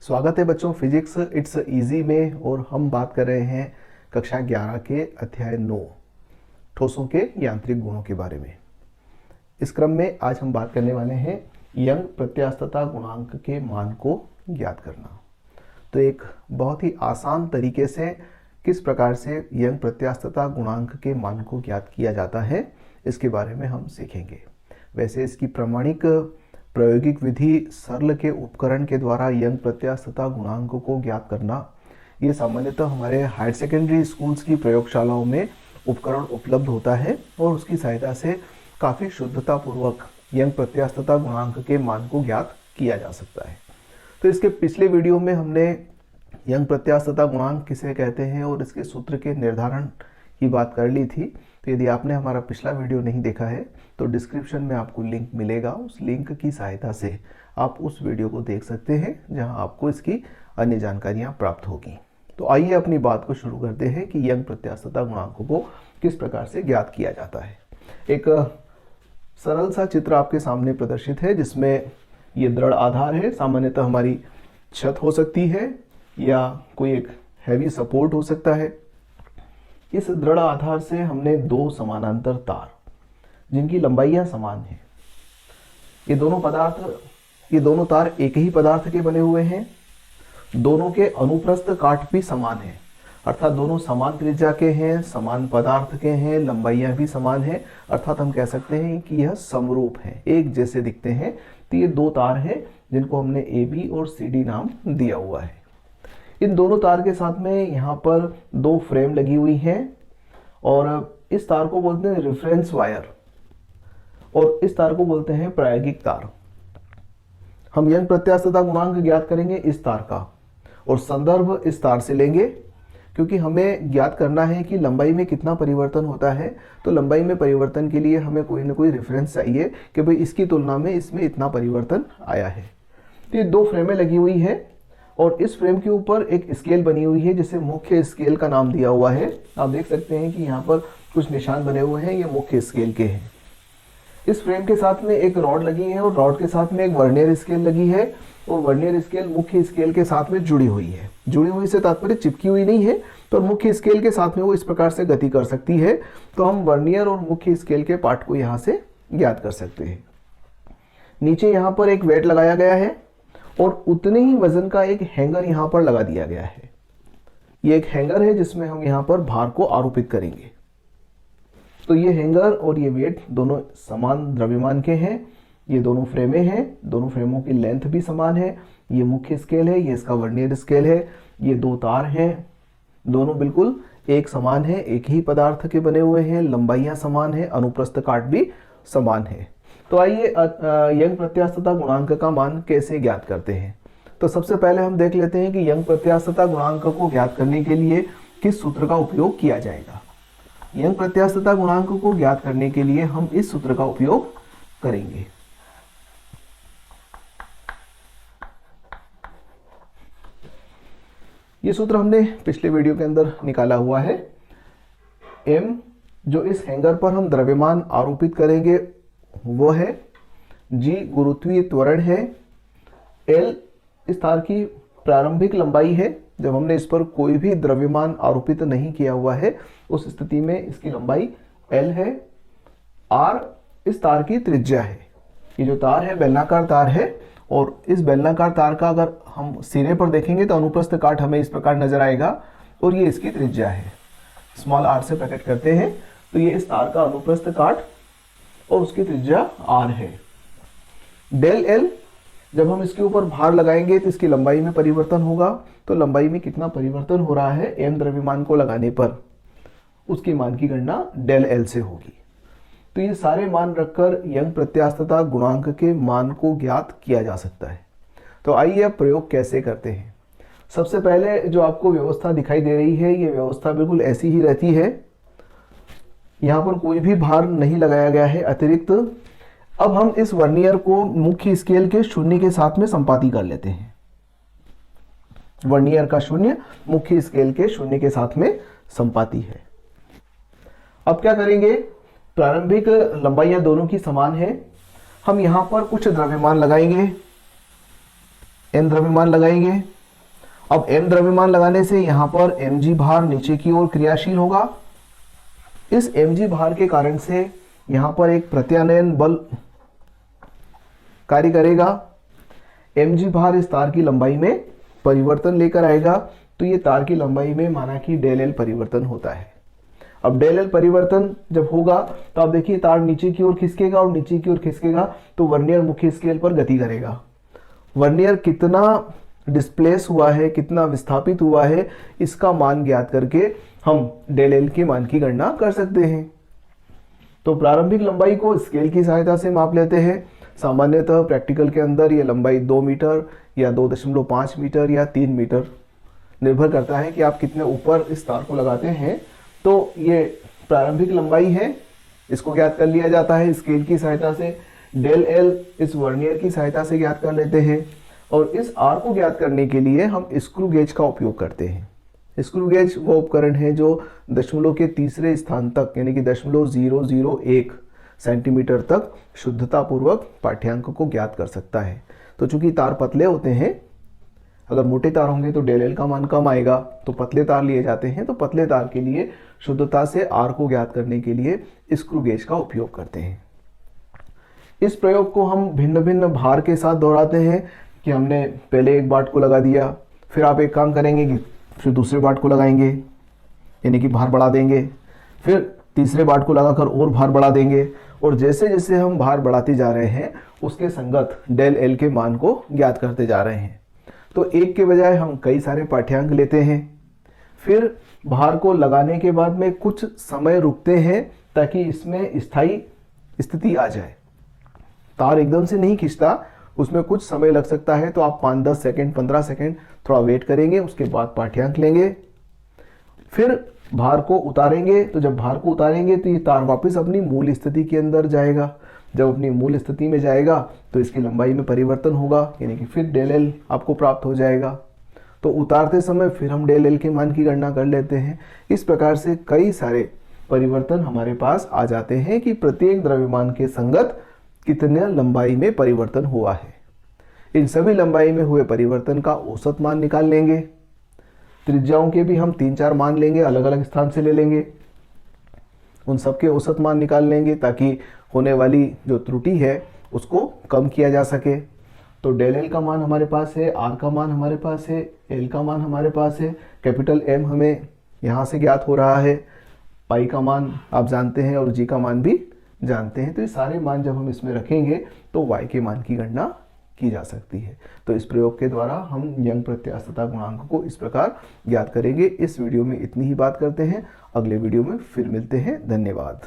स्वागत है बच्चों फिजिक्स इट्स इजी में। और हम बात कर रहे हैं कक्षा 11 के अध्याय 9 ठोसों के यांत्रिक गुणों के बारे में। इस क्रम में आज हम बात करने वाले हैं यंग प्रत्यास्थता गुणांक के मान को ज्ञात करना। तो एक बहुत ही आसान तरीके से किस प्रकार से यंग प्रत्यास्थता गुणांक के मान को ज्ञात किया जाता है इसके बारे में हम सीखेंगे। वैसे इसकी प्रामाणिक प्रायोगिक विधि सरल के उपकरण के द्वारा यंग प्रत्यास्थता गुणांक को ज्ञात करना, ये सामान्यतः हमारे हायर सेकेंडरी स्कूल्स की प्रयोगशालाओं में उपकरण उपलब्ध होता है और उसकी सहायता से काफ़ी शुद्धतापूर्वक यंग प्रत्यास्थता गुणांक के मान को ज्ञात किया जा सकता है। तो इसके पिछले वीडियो में हमने यंग प्रत्यास्थता गुणांक किसे कहते हैं और इसके सूत्र के निर्धारण की बात कर ली थी। तो यदि आपने हमारा पिछला वीडियो नहीं देखा है तो डिस्क्रिप्शन में आपको लिंक मिलेगा, उस लिंक की सहायता से आप उस वीडियो को देख सकते हैं जहां आपको इसकी अन्य जानकारियां प्राप्त होगी। तो आइए अपनी बात को शुरू करते हैं कि यंग प्रत्यास्थता गुणांक को किस प्रकार से ज्ञात किया जाता है। एक सरल सा चित्र आपके सामने प्रदर्शित है जिसमें ये दृढ़ आधार है। सामान्यतः हमारी छत हो सकती है या कोई एक हैवी सपोर्ट हो सकता है। इस दृढ़ आधार से हमने दो समानांतर तार जिनकी लंबाइयां समान हैं, ये दोनों तार एक ही पदार्थ के बने हुए हैं। दोनों के अनुप्रस्थ काट भी समान है, अर्थात दोनों समान त्रिज्या के हैं, समान पदार्थ के हैं, लंबाइयां भी समान हैं, अर्थात हम कह सकते हैं कि यह समरूप है, एक जैसे दिखते हैं। तो ये दो तार हैं जिनको हमने ए बी और सी डी नाम दिया हुआ है। इन दोनों तार के साथ में यहाँ पर दो फ्रेम लगी हुई हैं और इस तार को बोलते हैं रेफरेंस वायर और इस तार को बोलते हैं प्रायोगिक तार। हम यंग प्रत्यास्थता गुणांक ज्ञात करेंगे इस तार का और संदर्भ इस तार से लेंगे, क्योंकि हमें ज्ञात करना है कि लंबाई में कितना परिवर्तन होता है। तो लंबाई में परिवर्तन के लिए हमें कोई ना कोई रेफरेंस चाहिए कि भाई इसकी तुलना में इसमें इतना परिवर्तन आया है। तो ये दो फ्रेमें लगी हुई है और इस फ्रेम के ऊपर एक स्केल बनी हुई है जिसे मुख्य स्केल का नाम दिया हुआ है। आप देख सकते हैं कि यहाँ पर कुछ निशान बने हुए हैं, ये मुख्य स्केल के हैं। इस फ्रेम के साथ में एक रॉड लगी है और रॉड के साथ में एक वर्नियर स्केल लगी है और वर्नियर स्केल मुख्य स्केल के साथ में जुड़ी हुई है। जुड़ी हुई से तात्पर्य चिपकी हुई नहीं है, तो मुख्य स्केल के साथ में वो इस प्रकार से गति कर सकती है। तो हम वर्नियर और मुख्य स्केल के पार्ट को यहाँ से ज्ञात कर सकते हैं। नीचे यहाँ पर एक वेट लगाया गया है और उतने ही वजन का एक हैंगर यहाँ पर लगा दिया गया है। ये एक हैंगर है जिसमें हम यहाँ पर भार को आरोपित करेंगे। तो ये हैंगर और ये वेट दोनों समान द्रव्यमान के हैं। ये दोनों फ्रेमें हैं, दोनों फ्रेमों की लेंथ भी समान है। ये मुख्य स्केल है, ये इसका वर्नियर स्केल है। ये दो तार हैं, दोनों बिल्कुल एक समान है, एक ही पदार्थ के बने हुए हैं, लंबाइयां समान है, अनुप्रस्थ काट भी समान है। तो आइए यंग प्रत्यास्थता गुणांक का मान कैसे ज्ञात करते हैं। तो सबसे पहले हम देख लेते हैं कि यंग प्रत्यास्थता गुणांक को ज्ञात करने के लिए किस सूत्र का उपयोग किया जाएगा। यंग प्रत्यास्थता गुणांक को ज्ञात करने के लिए हम इस सूत्र का उपयोग करेंगे। ये सूत्र हमने पिछले वीडियो के अंदर निकाला हुआ है। m जो इस हैंगर पर हम द्रव्यमान आरोपित करेंगे वो है, g गुरुत्वीय त्वरण है, l इस तार की प्रारंभिक लंबाई है। जब हमने इस पर कोई भी द्रव्यमान आरोपित नहीं किया हुआ है उस स्थिति में इसकी लंबाई l है, r इस तार की त्रिज्या है। ये जो तार है बेलनाकार तार है और इस बेलनाकार तार का अगर हम सिरे पर देखेंगे तो अनुप्रस्थ काट हमें इस प्रकार नजर आएगा और ये इसकी त्रिज्या है। स्मॉल r से प्रकट करते हैं तो ये इस तार का अनुप्रस्थ काट और उसकी त्रिज्या r है। डेल l जब हम इसके ऊपर भार लगाएंगे तो इसकी लंबाई में परिवर्तन होगा। तो लंबाई में कितना परिवर्तन हो रहा है m द्रव्यमान को लगाने पर, उसके मान की गणना डेल l से होगी। तो ये सारे मान रखकर यंग प्रत्यास्थता गुणांक के मान को ज्ञात किया जा सकता है। तो आइए अब प्रयोग कैसे करते हैं। सबसे पहले जो आपको व्यवस्था दिखाई दे रही है ये व्यवस्था बिल्कुल ऐसी ही रहती है। यहाँ पर कोई भी भार नहीं लगाया गया है अतिरिक्त। अब हम इस वर्नियर को मुख्य स्केल के शून्य के साथ में संपाती कर लेते हैं। वर्नियर का शून्य मुख्य स्केल के शून्य के साथ में संपाती है। अब क्या करेंगे, प्रारंभिक लंबाइयां दोनों की समान है। हम यहां पर कुछ द्रव्यमान लगाएंगे, n द्रव्यमान लगाएंगे अब m द्रव्यमान लगाने से यहां पर mg भार नीचे की ओर क्रियाशील होगा। इस mg भार के कारण से यहां पर एक प्रत्यानयन बल कार्य करेगा। mg भार इस तार की लंबाई में परिवर्तन लेकर आएगा, तो ये तार की लंबाई में माना कि डेल एल परिवर्तन होता है। अब डेल एल परिवर्तन जब होगा तो आप देखिए तार नीचे की ओर खिसकेगा, और नीचे की ओर खिसकेगा तो वर्नियर मुख्य स्केल पर गति करेगा। वर्नियर कितना डिस्प्लेस हुआ है, कितना विस्थापित हुआ है, इसका मान ज्ञात करके हम डेल एल के मान की गणना कर सकते हैं। तो प्रारंभिक लंबाई को स्केल की सहायता से माप लेते हैं। सामान्यतः प्रैक्टिकल के अंदर ये लंबाई 2 मीटर या 2.5 मीटर या 3 मीटर निर्भर करता है कि आप कितने ऊपर इस तार को लगाते हैं। तो ये प्रारंभिक लंबाई है, इसको ज्ञात कर लिया जाता है स्केल की सहायता से। डेल एल इस वर्नियर की सहायता से ज्ञात कर लेते हैं, और इस आर को ज्ञात करने के लिए हम स्क्रू गेज का उपयोग करते हैं। स्क्रू गेज वो उपकरण है जो दशमलव के तीसरे स्थान तक यानी कि 0.001 सेंटीमीटर तक शुद्धतापूर्वक पाठ्यांक को ज्ञात कर सकता है। तो चूंकि तार पतले होते हैं, अगर मोटे तार होंगे तो डेल एल का मान कम आएगा, तो पतले तार लिए जाते हैं। तो पतले तार के लिए शुद्धता से आर को ज्ञात करने के लिए स्क्रू गेज का उपयोग करते हैं। इस प्रयोग को हम भिन्न भिन्न भार के साथ दोहराते हैं कि हमने पहले एक वाट को लगा दिया, फिर आप एक काम करेंगे कि फिर दूसरे वाट को लगाएंगे यानी कि भार बढ़ा देंगे, फिर तीसरे वाट को लगाकर और भार बढ़ा देंगे, और जैसे जैसे हम भार बढ़ाते जा रहे हैं उसके संगत डेल एल के मान को ज्ञात करते जा रहे हैं। तो एक के बजाय हम कई सारे पाठ्यांक लेते हैं, फिर भार को लगाने के बाद में कुछ समय रुकते हैं ताकि इसमें स्थायी स्थिति आ जाए। तार एकदम से नहीं खींचता, उसमें कुछ समय लग सकता है। तो आप 5-10 सेकेंड 15 सेकेंड थोड़ा वेट करेंगे, उसके बाद पाठ्यांक लेंगे, फिर भार को उतारेंगे। तो जब भार को उतारेंगे तो ये तार वापस अपनी मूल स्थिति के अंदर जाएगा। जब अपनी मूल स्थिति में जाएगा तो इसकी लंबाई में परिवर्तन होगा, यानी कि फिर डेल एल आपको प्राप्त हो जाएगा। तो उतारते समय फिर हम डेल एल के मान की गणना कर लेते हैं। इस प्रकार से कई सारे परिवर्तन हमारे पास आ जाते हैं कि प्रत्येक द्रव्यमान के संगत कितने लंबाई में परिवर्तन हुआ है। इन सभी लंबाई में हुए परिवर्तन का औसत मान निकाल लेंगे। त्रिज्याओं के भी हम 3-4 मान लेंगे, अलग अलग स्थान से ले लेंगे, उन सबके औसत मान निकाल लेंगे ताकि होने वाली जो त्रुटि है उसको कम किया जा सके। तो डेल एल का मान हमारे पास है, आर का मान हमारे पास है, एल का मान हमारे पास है, कैपिटल एम हमें यहाँ से ज्ञात हो रहा है, पाई का मान आप जानते हैं और जी का मान भी जानते हैं। तो ये सारे मान जब हम इसमें रखेंगे तो वाई के मान की गणना की जा सकती है। तो इस प्रयोग के द्वारा हम यंग प्रत्यास्थता गुणांक को इस प्रकार ज्ञात करेंगे। इस वीडियो में इतनी ही बात करते हैं, अगले वीडियो में फिर मिलते हैं। धन्यवाद।